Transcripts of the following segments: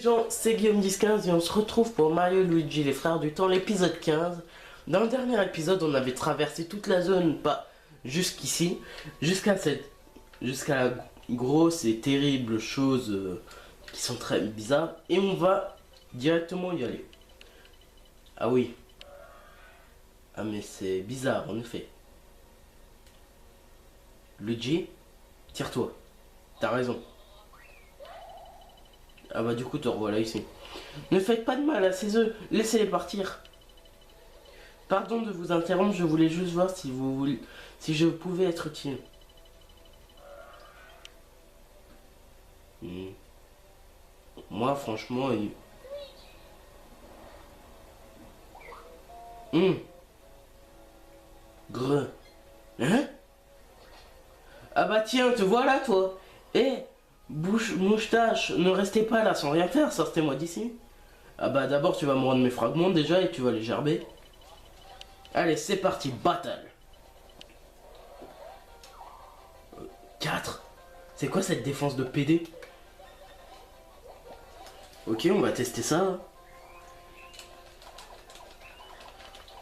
gens, c'est Guillaume1015 et on se retrouve pour Mario et Luigi les frères du temps, l'épisode 15. Dans le dernier épisode, on avait traversé toute la zone, pas jusqu'ici, jusqu'à la grosse et terrible chose qui sont très bizarres. Et on va directement y aller. Ah oui. Ah mais c'est bizarre en effet. Luigi, tire-toi. T'as raison. Ah bah du coup te revoilà ici. Ne faites pas de mal à ces œufs, laissez-les partir. Pardon de vous interrompre, je voulais juste voir si je pouvais être utile. Hmm. Moi franchement... Greu. Hein? Ah bah tiens, te voilà toi. Moustache, ne restez pas là sans rien faire, sortez-moi d'ici. Ah bah d'abord tu vas me rendre mes fragments déjà et tu vas les gerber. Allez, c'est parti, battle. 4. C'est quoi cette défense de PD? Ok, on va tester ça.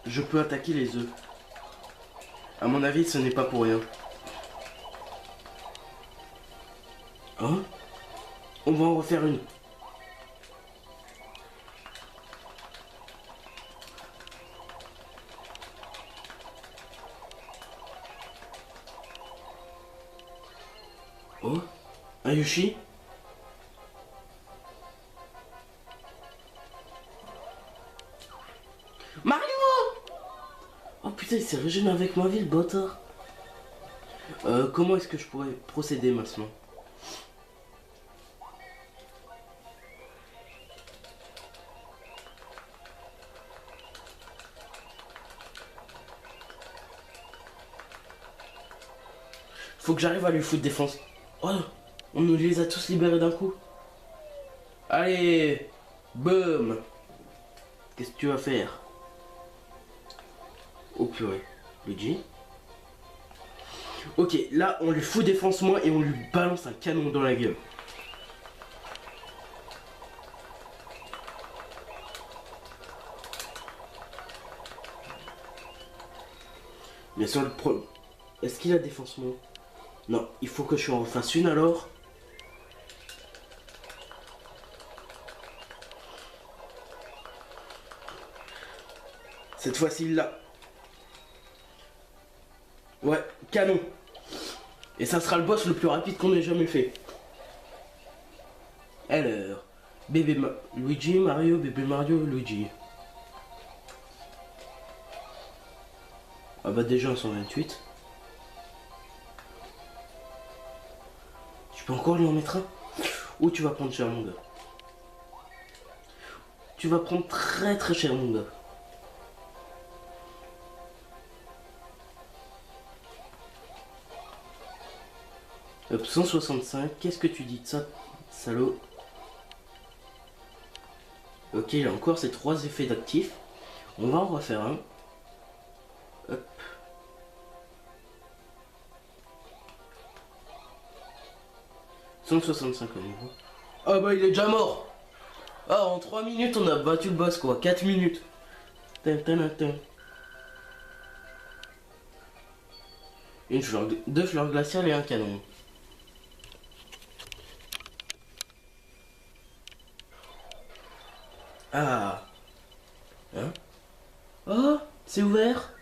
Je peux attaquer les œufs. À mon avis, ce n'est pas pour rien. Hein? On va en refaire une. Oh? Un Yoshi? Mario! Oh putain, il s'est régénéré avec ma vie, le bâtard. Comment est-ce que je pourrais procéder maintenant? Faut que j'arrive à lui foutre défense. Oh, on nous les a tous libérés d'un coup. Allez, boum. Qu'est-ce que tu vas faire? Oh purée, Luigi. Ok, là on lui fout défense moins et on lui balance un canon dans la gueule. Bien sûr le problème. Est-ce qu'il a défense moins? Non, il faut que je en refasse une alors. Cette fois-ci là. Ouais, canon. Et ça sera le boss le plus rapide qu'on ait jamais fait. Alors, Luigi, Mario, bébé Mario, Luigi. Ah bah déjà 128. Tu peux encore lui en mettre un? Ou tu vas prendre cher mon gars. Tu vas prendre très très cher mon gars. Hop, 165, qu'est-ce que tu dis de ça, salaud? Ok, il a encore ces 3 effets d'actifs. On va en refaire un. Hop. « 165 au niveau. Ah bah il est déjà mort. Ah, en 3 minutes on a battu le boss quoi, 4 minutes. Deux fleurs glaciales et un canon. Ah. Hein? Oh, c'est ouvert.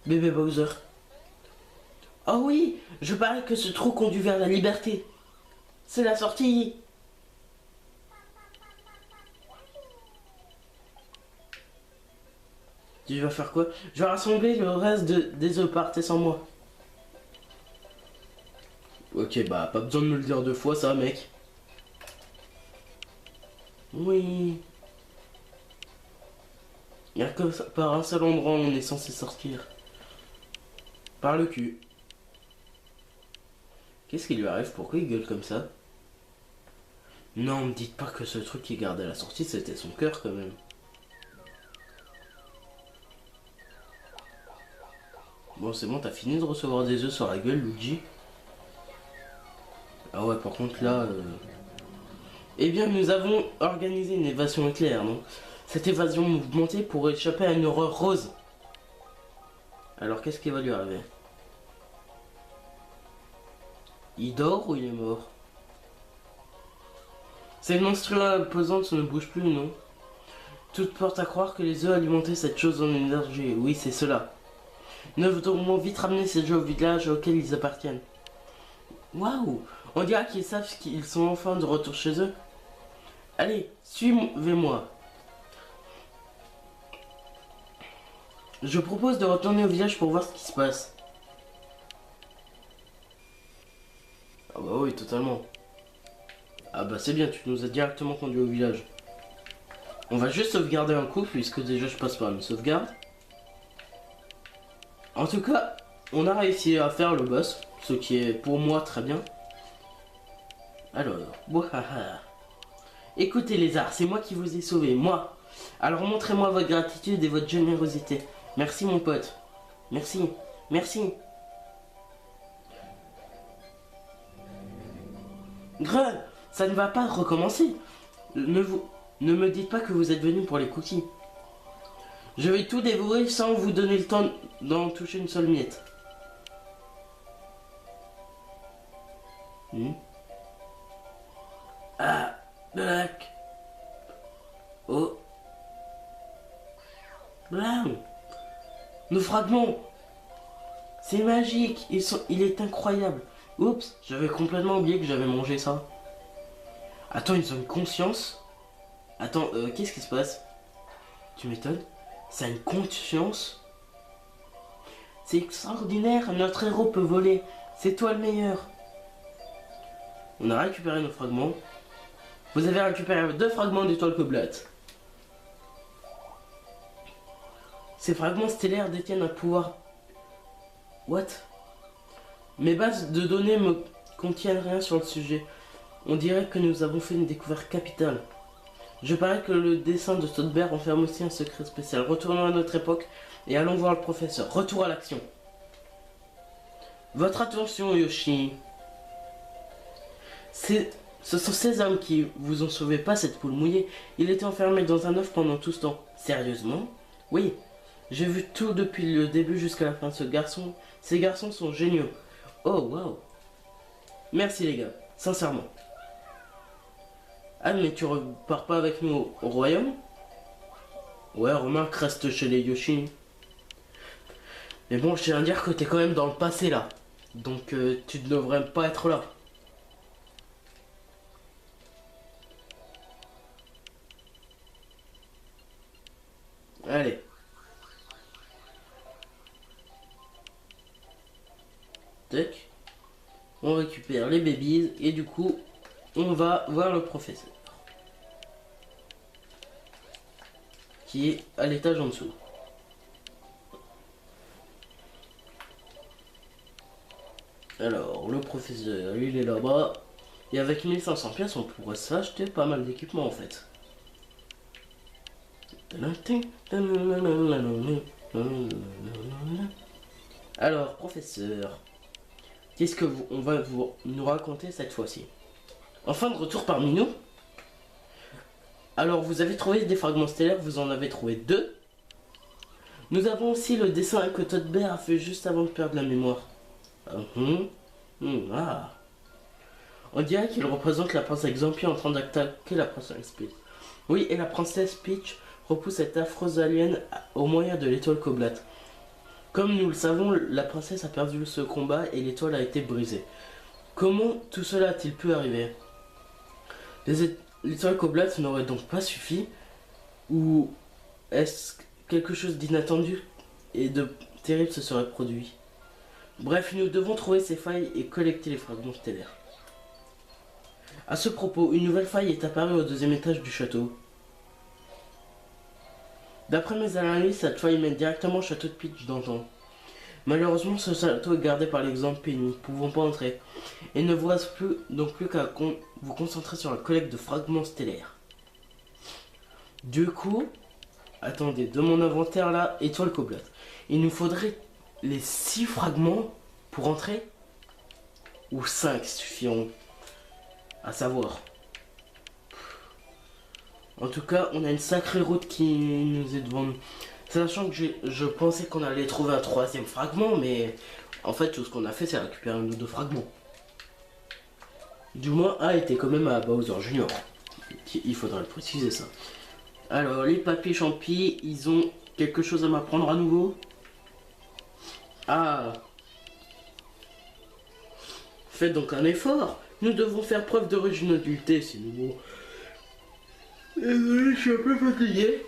Bébé Bowser. Oh oui, je parie que ce trou conduit vers la liberté. C'est la sortie. Tu vas faire quoi? Je vais rassembler le reste des œufs, partez sans moi. Ok, bah pas besoin de me le dire 2 fois ça, mec. Oui. Il n'y a que par un seul endroit où on est censé sortir. Par le cul. Qu'est-ce qui lui arrive? Pourquoi il gueule comme ça? Non, me dites pas que ce truc qui gardait à la sortie, c'était son cœur quand même. Bon, c'est bon, t'as fini de recevoir des œufs sur la gueule, Luigi? Ah ouais, par contre là... Eh bien, nous avons organisé une évasion éclair, non? Cette évasion mouvementée pourrait échapper à une horreur rose. Alors, qu'est-ce qui va lui arriver? Il dort ou il est mort? Ces monstrueux imposantes ne bougent plus, non? Tout porte à croire que les œufs alimentaient cette chose en énergie. Oui, c'est cela. Nous devons vite ramener ces jeux au village auquel ils appartiennent. Waouh! On dirait qu'ils savent qu'ils sont enfin de retour chez eux. Allez, suivez-moi. Je propose de retourner au village pour voir ce qui se passe. Ah bah oui, totalement. Ah bah c'est bien, tu nous as directement conduit au village. On va juste sauvegarder un coup, puisque déjà je passe par une sauvegarde. En tout cas, on a réussi à faire le boss, ce qui est pour moi très bien. Alors, wahaha. Écoutez les arts, c'est moi qui vous ai sauvé, moi. Alors montrez-moi votre gratitude et votre générosité. Merci mon pote. Merci, merci. Grun, ça ne va pas recommencer. Ne me dites pas que vous êtes venu pour les cookies. Je vais tout dévorer sans vous donner le temps d'en toucher une seule miette. Ah, black. Oh. Blam. Nos fragments. C'est magique. Il est incroyable. Oups, j'avais complètement oublié que j'avais mangé ça. Attends, ils ont une conscience. Attends, qu'est-ce qui se passe? Tu m'étonnes. Ça a une conscience. C'est extraordinaire, notre héros peut voler. C'est toi le meilleur. On a récupéré nos fragments. Vous avez récupéré 2 fragments d'étoile Coblat. Ces fragments stellaires détiennent un pouvoir... What? Mes bases de données me contiennent rien sur le sujet. On dirait que nous avons fait une découverte capitale. Je parie que le dessin de Stodberg enferme aussi un secret spécial. Retournons à notre époque et allons voir le professeur. Retour à l'action. Votre attention, Yoshi. Ce sont ces hommes qui vous ont sauvé, pas cette poule mouillée. Il était enfermé dans un œuf pendant tout ce temps. Sérieusement? Oui. J'ai vu tout depuis le début jusqu'à la fin. Ces garçons sont géniaux. Oh, waouh. Merci les gars, sincèrement. Ah, mais tu repars pas avec nous au royaume? Ouais, remarque, reste chez les Yoshi. Mais bon, je tiens à dire que t'es quand même dans le passé là. Donc tu ne devrais pas être là. Allez. Tac. On récupère les babies et du coup, on va voir le professeur. Qui est à l'étage en dessous. Alors, le professeur, il est là-bas. Et avec 1500 pièces, on pourrait s'acheter pas mal d'équipements en fait. Alors, professeur, qu'est-ce que on va nous raconter cette fois-ci? Enfin de retour parmi nous. Alors, vous avez trouvé des fragments stellaires, vous en avez trouvé 2. Nous avons aussi le dessin que Todbert a fait juste avant de perdre la mémoire. Ah. On dirait qu'il représente la princesse Xampi en train d'attaquer la princesse Peach. Oui, et la princesse Peach repousse cette affreuse alien au moyen de l'étoile Coblat. Comme nous le savons, la princesse a perdu ce combat et l'étoile a été brisée. Comment tout cela a-t-il pu arriver? L'étoile Coblat n'aurait donc pas suffi? Ou est-ce quelque chose d'inattendu et de terrible se serait produit? Bref, nous devons trouver ces failles et collecter les fragments stellaires. À ce propos, une nouvelle faille est apparue au 2e étage du château. D'après mes analyses, cette faille mène directement au château de Peach d'antan. Malheureusement, ce château est gardé par l'exemple et nous ne pouvons pas entrer. Et ne vous reste donc plus qu'à vous concentrer sur la collecte de fragments stellaires. Du coup, attendez, de mon inventaire là, étoile Coblat. Il nous faudrait les 6 fragments pour entrer? Ou 5 suffiront? À savoir. En tout cas, on a une sacrée route qui nous est devant nous. Sachant que je pensais qu'on allait trouver un troisième fragment, mais en fait, tout ce qu'on a fait, c'est récupérer un ou deux fragments. Du moins, A était quand même à Bowser Junior. Il faudrait le préciser, ça. Alors, les papiers champis, ils ont quelque chose à m'apprendre à nouveau. Ah. Faites donc un effort. Nous devons faire preuve d'originalité, c'est nouveau. Désolé, je suis un peu fatigué.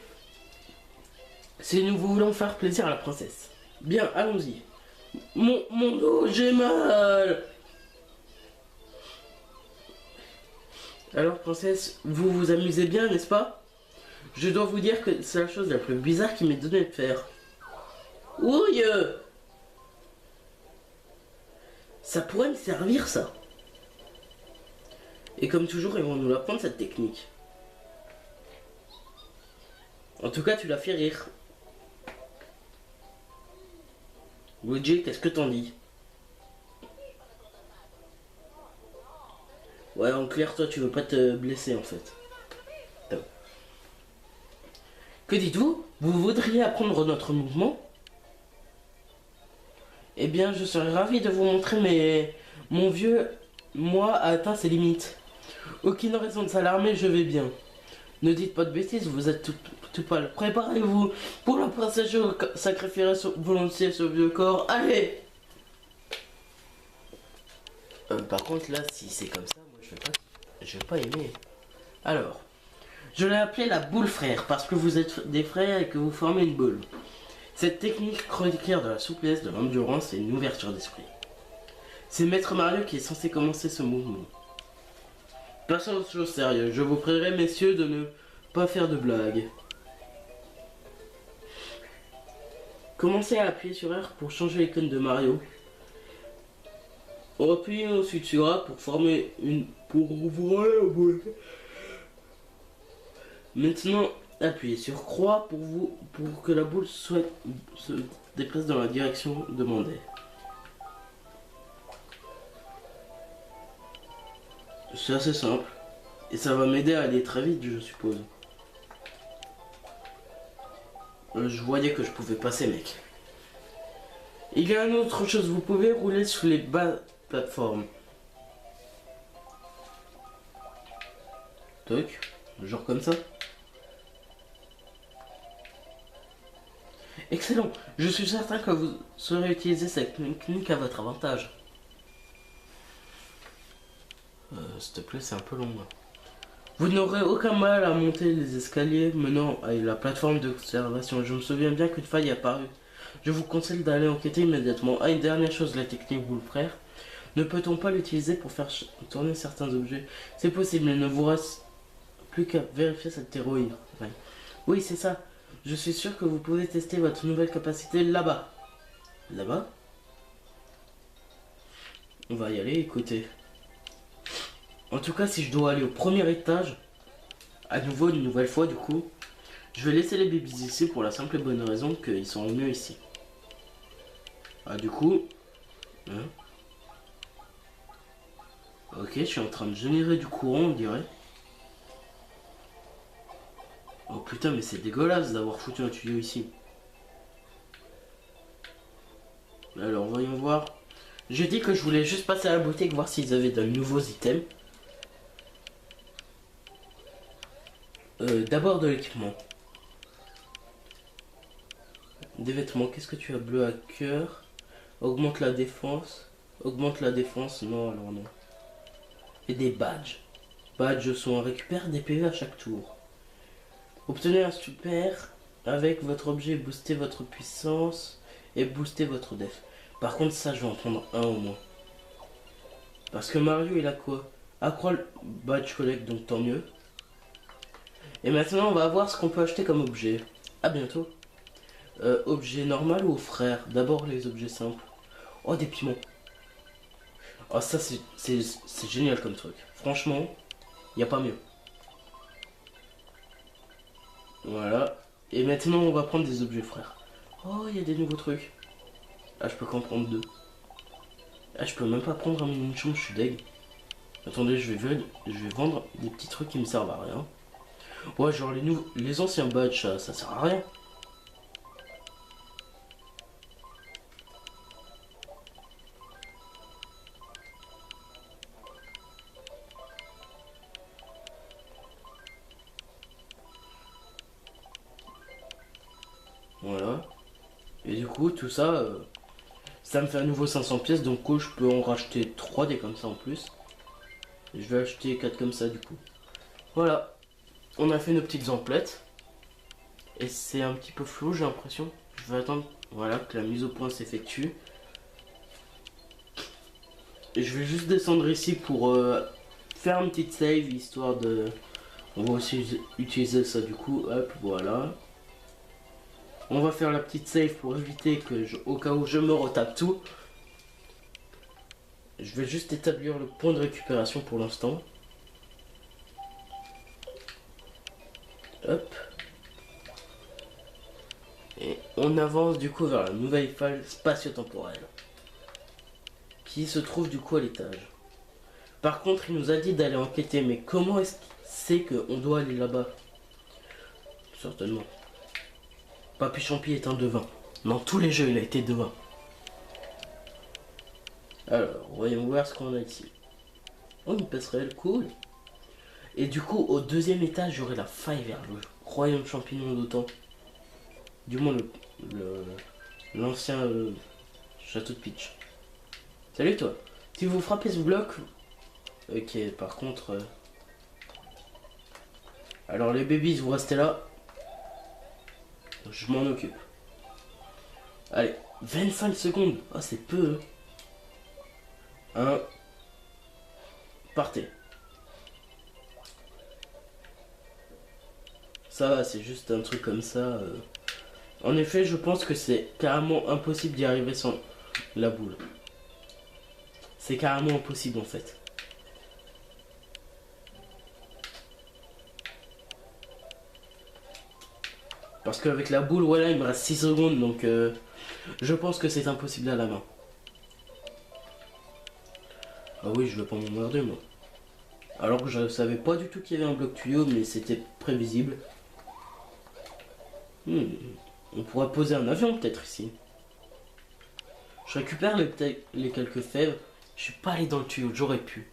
Si nous voulons faire plaisir à la princesse. Bien, allons-y. Mon dos, j'ai mal. Alors, princesse, vous vous amusez bien, n'est-ce pas? Je dois vous dire que c'est la chose la plus bizarre qui m'est donnée de faire. Ouille! Ça pourrait me servir, ça. Et comme toujours, ils vont nous l'apprendre, cette technique. En tout cas, tu l'as fait rire. Luigi, qu'est-ce que t'en dis? Ouais, en clair, toi, tu veux pas te blesser, en fait. Que dites-vous? Vous voudriez apprendre notre mouvement? Eh bien, je serais ravi de vous montrer, mais mon vieux, moi, a atteint ses limites. Aucune raison de s'alarmer, je vais bien. Ne dites pas de bêtises, vous êtes tout pâle. Préparez-vous. Pour la princesse, je sacrifierai volontiers ce vieux corps. Allez! Par contre, là, si c'est comme ça, moi, je vais pas aimer. Alors, je l'ai appelé la boule frère, parce que vous êtes des frères et que vous formez une boule. Cette technique requiert de la souplesse, de l'endurance et une ouverture d'esprit. C'est Maître Mario qui est censé commencer ce mouvement. Passons aux choses sérieuses. Je vous prierai, messieurs, de ne pas faire de blagues. Commencez à appuyer sur R pour changer l'icône de Mario. Appuyez ensuite sur A pour former une... pour ouvrir la boule. Maintenant, appuyez sur croix pour que la boule se déplace dans la direction demandée. C'est assez simple. Et ça va m'aider à aller très vite, je suppose. Je voyais que je pouvais passer, mec. Il y a une autre chose, vous pouvez rouler sous les bas plateformes. Toc, genre comme ça. Excellent, je suis certain que vous saurez utiliser cette technique à votre avantage. S'il te plaît, c'est un peu long. Vous n'aurez aucun mal à monter les escaliers menant à la plateforme d'observation. Je me souviens bien qu'une faille est apparue. Je vous conseille d'aller enquêter immédiatement. Ah, une dernière chose, la technique boule frère. Ne peut-on pas l'utiliser pour faire tourner certains objets? C'est possible, il ne vous reste plus qu'à vérifier cette héroïne. Enfin, oui, c'est ça. Je suis sûr que vous pouvez tester votre nouvelle capacité là-bas. Là-bas? On va y aller, écoutez. En tout cas, si je dois aller au premier étage, à nouveau, une nouvelle fois du coup, je vais laisser les bébés ici pour la simple et bonne raison qu'ils sont mieux ici. Ah, du coup... Hein, ok, je suis en train de générer du courant, on dirait. Oh putain, mais c'est dégueulasse d'avoir foutu un tuyau ici. Alors, voyons voir. J'ai dit que je voulais juste passer à la boutique, voir s'ils avaient de nouveaux items. D'abord de l'équipement. Des vêtements, qu'est-ce que tu as? Bleu à cœur. Augmente la défense. Augmente la défense, non, alors non. Et des badges. Badges sont récupère des PV à chaque tour. Obtenez un super avec votre objet, booster votre puissance et booster votre def. Par contre, ça, je vais en prendre un au moins. Parce que Mario, il a quoi? Accroît le badge collect, donc tant mieux. Et maintenant, on va voir ce qu'on peut acheter comme objet. À bientôt. Objet normal ou frère? D'abord les objets simples. Oh, des piments. Oh, ça, c'est génial comme truc. Franchement, il n'y a pas mieux. Voilà. Et maintenant, on va prendre des objets frères. Oh, il y a des nouveaux trucs. Ah, je peux qu'en prendre deux. Ah, je peux même pas prendre un mini-chon, je suis deg. Attendez, je vais vendre des petits trucs qui me servent à rien. Ouais, genre les anciens badges, ça sert à rien. Voilà. Et du coup, tout ça, ça me fait à nouveau 500 pièces. Donc, je peux en racheter 3 des comme ça en plus. Et je vais acheter 4 comme ça du coup. Voilà. On a fait nos petites emplettes. Et c'est un petit peu flou, j'ai l'impression. Je vais attendre, voilà, que la mise au point s'effectue. Et je vais juste descendre ici pour faire une petite save, histoire de... On va aussi utiliser ça du coup. Hop, voilà. On va faire la petite save pour éviter que, au cas où je me retape tout. Je vais juste établir le point de récupération pour l'instant. Hop. Et on avance du coup vers la nouvelle faille spatio-temporelle. Qui se trouve du coup à l'étage. Par contre, il nous a dit d'aller enquêter. Mais comment est-ce qu'il sait qu'on doit aller là-bas? Certainement. Papy Champi est un devin. Dans tous les jeux, il a été devin. Alors, voyons voir ce qu'on a ici. Oh, une passerelle, cool. Et du coup, au deuxième étage, j'aurai la faille vers le royaume champignon d'autant. Du moins, l'ancien château de Peach. Salut toi. Si vous frappez ce bloc... Ok, par contre... Alors les babies, vous restez là. Je m'en occupe. Allez, 25 secondes. Ah, c'est peu. Partez. Ça va, c'est juste un truc comme ça. En effet, je pense que c'est carrément impossible d'y arriver sans la boule. C'est carrément impossible en fait. Parce qu'avec la boule, voilà, il me reste 6 secondes, donc je pense que c'est impossible à la main. Ah oui, je vais pas m'emmerder moi. Alors que je savais pas du tout qu'il y avait un bloc tuyau, mais c'était prévisible. On pourrait poser un avion peut-être ici. Je récupère les quelques fèves. Je suis pas allé dans le tuyau, j'aurais pu.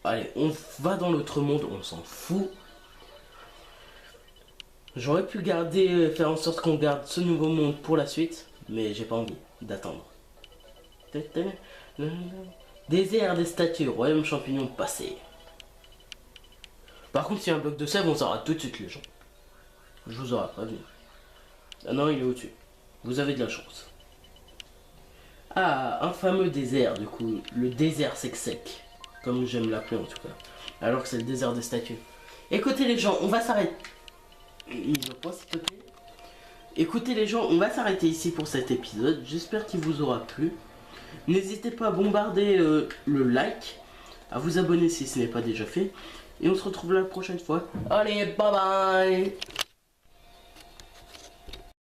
Allez, on va dans l'autre monde, on s'en fout. J'aurais pu faire en sorte qu'on garde ce nouveau monde pour la suite, mais j'ai pas envie d'attendre. Désert des statues, royaume champignon passé. Par contre, s'il y a un bloc de sève, on saura tout de suite les gens. Je vous aurai prévenu. Ah non, il est au-dessus. Vous avez de la chance. Ah, un fameux désert, du coup. Le désert sec. Comme j'aime l'appeler en tout cas. Alors que c'est le désert des statues. Écoutez les gens, on va s'arrêter. Mise au point s'il te plaît. Écoutez les gens, on va s'arrêter ici pour cet épisode. J'espère qu'il vous aura plu. N'hésitez pas à bombarder le like. À vous abonner si ce n'est pas déjà fait. Et on se retrouve la prochaine fois. Allez, bye bye.